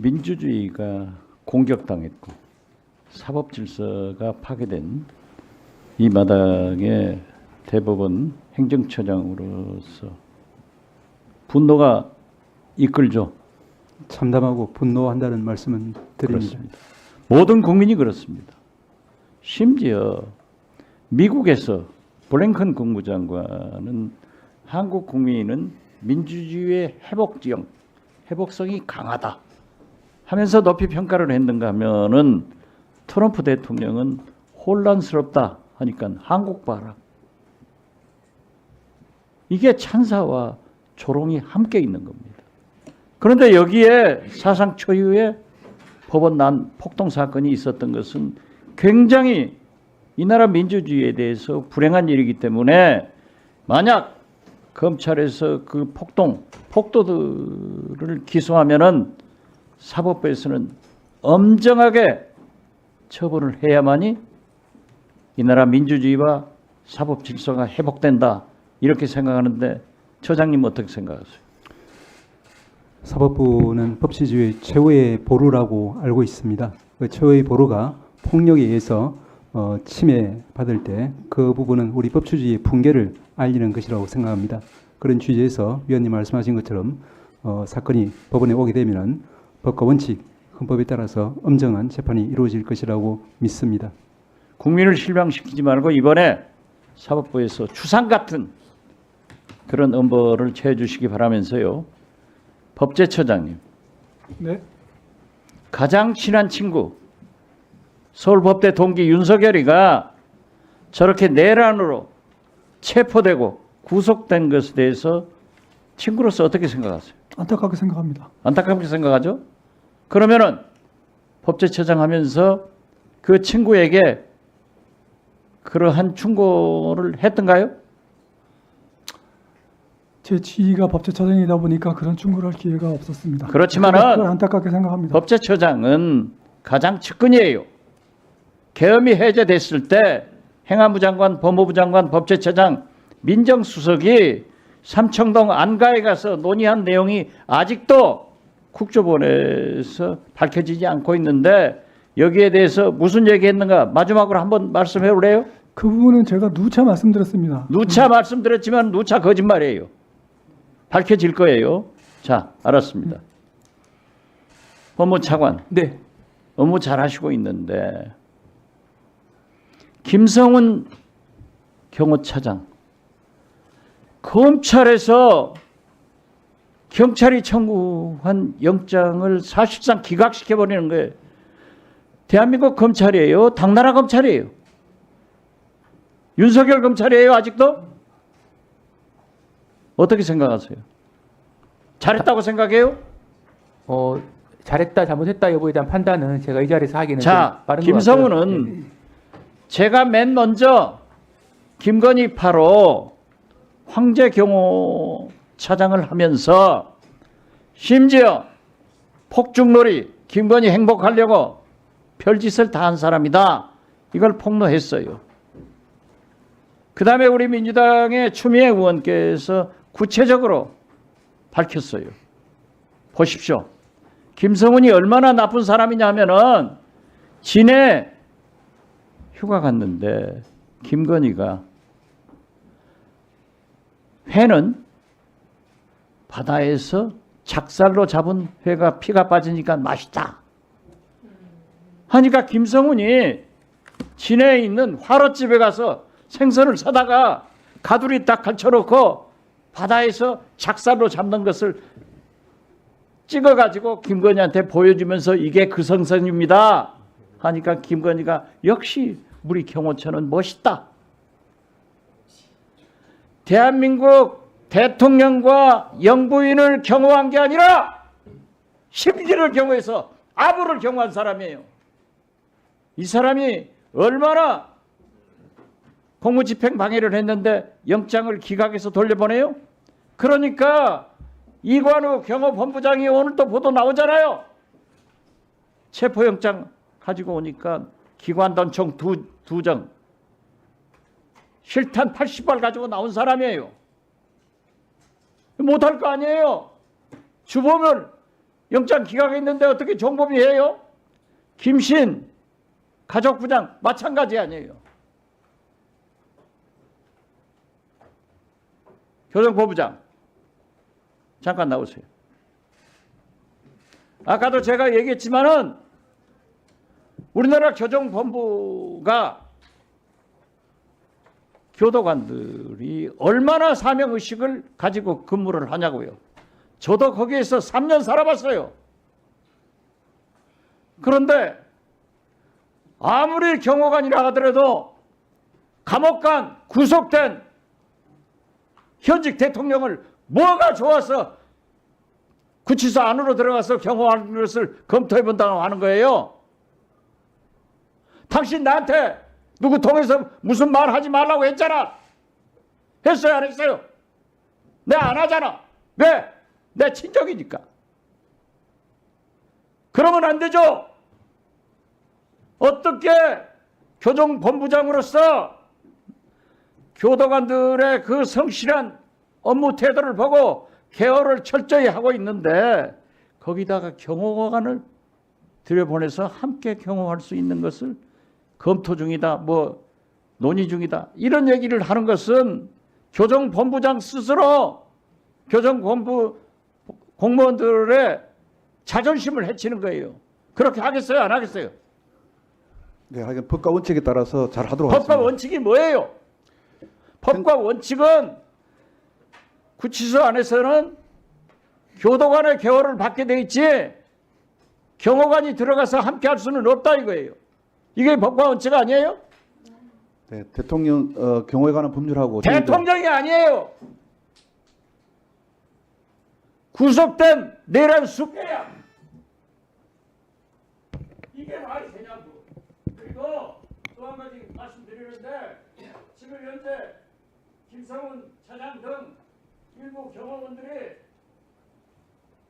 민주주의가 공격당했고 사법 질서가 파괴된 이 마당에 대법원 행정처장으로서 분노가 이끌죠. 참담하고 분노한다는 말씀은 드립니다. 그렇습니다. 모든 국민이 그렇습니다. 심지어 미국에서 블랭컨 국무장관은 한국 국민은 민주주의의 회복성이 강하다 하면서 높이 평가를 했는가 하면은 트럼프 대통령은 혼란스럽다 하니까 한국 봐라. 이게 찬사와 조롱이 함께 있는 겁니다. 그런데 여기에 사상 초유의 법원 난 폭동 사건이 있었던 것은 굉장히 이 나라 민주주의에 대해서 불행한 일이기 때문에 만약 검찰에서 그 폭도들을 기소하면은 사법부에서는 엄정하게 처벌을 해야만이 이 나라 민주주의와 사법 질서가 회복된다 이렇게 생각하는데 처장님 어떻게 생각하세요? 사법부는 법치주의 최후의 보루라고 알고 있습니다. 그 최후의 보루가 폭력에 의해서 침해받을 때 그 부분은 우리 법치주의의 붕괴를 알리는 것이라고 생각합니다. 그런 취지에서 위원님 말씀하신 것처럼 사건이 법원에 오게 되면 법과 원칙, 헌법에 따라서 엄정한 재판이 이루어질 것이라고 믿습니다. 국민을 실망시키지 말고 이번에 사법부에서 추상 같은 그런 엄벌을 취해 주시기 바라면서요. 법제처장님. 네. 가장 친한 친구 서울법대 동기 윤석열이가 저렇게 내란으로 체포되고 구속된 것에 대해서 친구로서 어떻게 생각하세요? 안타깝게 생각합니다. 안타깝게 생각하죠? 그러면은 법제처장 하면서 그 친구에게 그러한 충고를 했던가요? 제 지위가 법제처장이다 보니까 그런 충고를 할 기회가 없었습니다. 그렇지만은 그걸 안타깝게 생각합니다. 법제처장은 가장 측근이에요. 계엄이 해제됐을 때 행안부 장관, 법무부 장관, 법제처장, 민정수석이 삼청동 안가에 가서 논의한 내용이 아직도 국조본에서 밝혀지지 않고 있는데 여기에 대해서 무슨 얘기했는가 마지막으로 한번 말씀해 볼래요? 그 부분은 제가 누차 말씀드렸습니다. 누차 말씀드렸지만 누차 거짓말이에요. 밝혀질 거예요. 자, 알았습니다. 법무차관. 네. 업무 잘하시고 있는데 김성훈 경호차장 검찰에서 경찰이 청구한 영장을 사실상 기각시켜버리는 거예요. 대한민국 검찰이에요? 당나라 검찰이에요? 윤석열 검찰이에요? 아직도? 어떻게 생각하세요? 잘했다고 생각해요? 잘했다 잘못했다 여부에 대한 판단은 제가 이 자리에서 하기는 자, 빠른 것 김성훈은 같고요. 제가 맨 먼저 김건희 파로 황제 경호 차장을 하면서 심지어 폭죽놀이 김건희 행복하려고 별짓을 다 한 사람이다. 이걸 폭로했어요. 그 다음에 우리 민주당의 추미애 의원께서 구체적으로 밝혔어요. 보십시오. 김성훈이 얼마나 나쁜 사람이냐면은 진해 휴가 갔는데 김건희가 회는 바다에서 작살로 잡은 회가 피가 빠지니까 맛있다 하니까 김성훈이 진해에 있는 화로집에 가서 생선을 사다가 가두리 딱 걸쳐놓고 바다에서 작살로 잡는 것을 찍어가지고 김건희한테 보여주면서 이게 그 생선입니다 하니까 김건희가 역시 우리 경호처는 멋있다. 대한민국 대통령과 영부인을 경호한 게 아니라 심지를 경호해서 아부를 경호한 사람이에요. 이 사람이 얼마나 공무집행 방해를 했는데 영장을 기각해서 돌려보내요? 그러니까 이관우 경호본부장이 오늘 또 보도 나오잖아요. 체포영장 가지고 오니까 기관단총 두 정, 실탄 80발 가지고 나온 사람이에요. 못할 거 아니에요. 주범을 영장 기각했는데 어떻게 종범이 해요? 김신 가족부장 마찬가지 아니에요. 교정본부장 잠깐 나오세요. 아까도 제가 얘기했지만은 우리나라 교정본부가 교도관들이 얼마나 사명의식을 가지고 근무를 하냐고요. 저도 거기에서 3년 살아봤어요. 그런데 아무리 경호관이라 하더라도 감옥 간 구속된 현직 대통령을 뭐가 좋아서 구치소 안으로 들어가서 경호하는 것을 검토해본다고 하는 거예요. 당신 나한테 누구 통해서 무슨 말 하지 말라고 했잖아. 했어요, 안 했어요? 내가 안 하잖아. 왜? 내 친족이니까. 그러면 안 되죠. 어떻게 교정본부장으로서 교도관들의 그 성실한 업무 태도를 보고 케어를 철저히 하고 있는데 거기다가 경호관을 들여보내서 함께 경호할 수 있는 것을 검토 중이다, 뭐 논의 중이다, 이런 얘기를 하는 것은 교정본부장 스스로 교정본부 공무원들의 자존심을 해치는 거예요. 그렇게 하겠어요, 안 하겠어요? 네, 하여간 법과 원칙에 따라서 잘 하도록 법과 하겠습니다. 원칙이 뭐예요? 법과 원칙은 구치소 안에서는 교도관의 개호를 받게 돼 있지 경호관이 들어가서 함께 할 수는 없다 이거예요. 이게 법과 원칙 아니에요? 네, 대통령 경호에 관한 법률하고 대통령이 아니에요. 구속된 내란 수배야. 이게 말이 되냐고. 그리고 또 한 가지 말씀드리는데 지금 현재 김성훈 차장 등 일부 경호원들이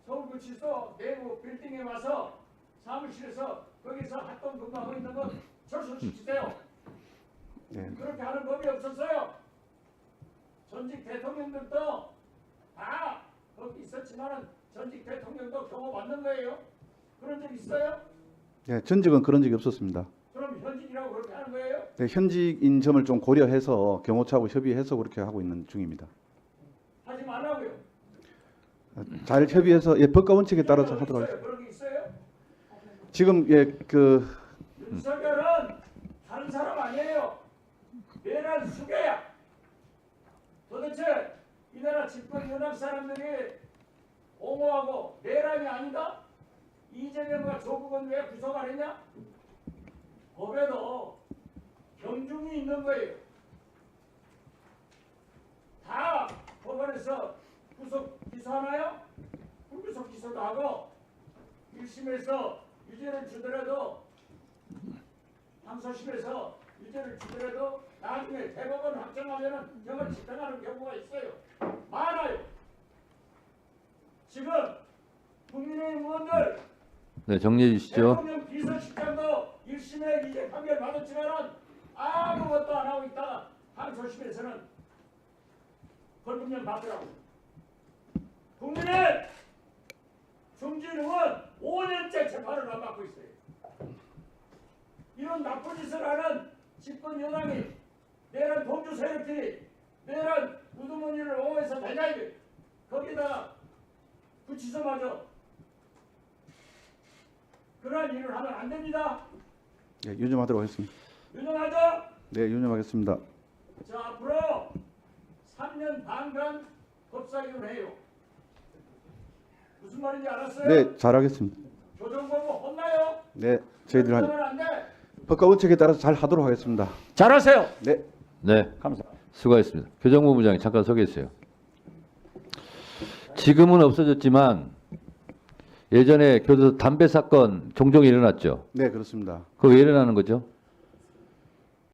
서울구치소 내부 빌딩에 와서 사무실에서 거기서 활동 근무하고 있는 건 철수시키세요. 네. 그렇게 하는 법이 없었어요. 전직 대통령들도 다 거기 있었지만은 전직 대통령도 경호 받는 거예요. 그런 적 있어요? 네, 전직은 그런 적이 없었습니다. 그럼 현직이라고 그렇게 하는 거예요? 네, 현직인 점을 좀 고려해서 경호처하고 협의해서 그렇게 하고 있는 중입니다. 하지 말라고요. 잘 협의해서 법과 원칙에 따라서 하도록 하겠습니다. 그런 게 있어요? 지금 윤석열은 다른 사람 아니에요. 내란 수괴야. 도대체 이 나라 집권 연합 사람들이 옹호하고 내란이 아니다? 이재명과 조국은 왜 구속 안 했냐? 법에도 경중이 있는 거예요. 다 법원에서 구속 기소하나요? 불구속 기소도 하고 1심에서 유죄를 주더라도 항소심에서 유죄를 주더라도 나중에 대법원 확정하면은 형을 집행하는 경우가 있어요. 많아요. 지금 국민의힘 의원들 네, 정리해 주시죠. 대통령 비서실장도 1심에 유죄 판결 받았지만은 아무것도 안 하고 있다가 항소심에서는 벌금형 받더라고. 국민의 중진 의원 5년째 재판을 안 받고 있어요. 이런 나쁜 짓을 하는 집권 여당이 내란 동주 세력들이 내란 우두머니를 옹호해서 되냐 이게. 거기다가 구치소마저 그러한 일을 하면 안 됩니다. 네, 유념하도록 하겠습니다. 유념하죠? 네, 유념하겠습니다. 자, 앞으로 3년 반간 법사위원회 해요. 무슨 말인지 알았어요? 네, 잘하겠습니다. 교정본부 혼나요? 네, 저희들 그러면 안 돼. 법과 원칙에 따라서 잘 하도록 하겠습니다. 잘하세요. 네. 네, 감사합니다. 수고하셨습니다. 교정본부장이 잠깐 서 계세요. 지금은 없어졌지만 예전에 교도소 담배 사건 종종 일어났죠. 네, 그렇습니다. 그거 왜 일어나는 거죠?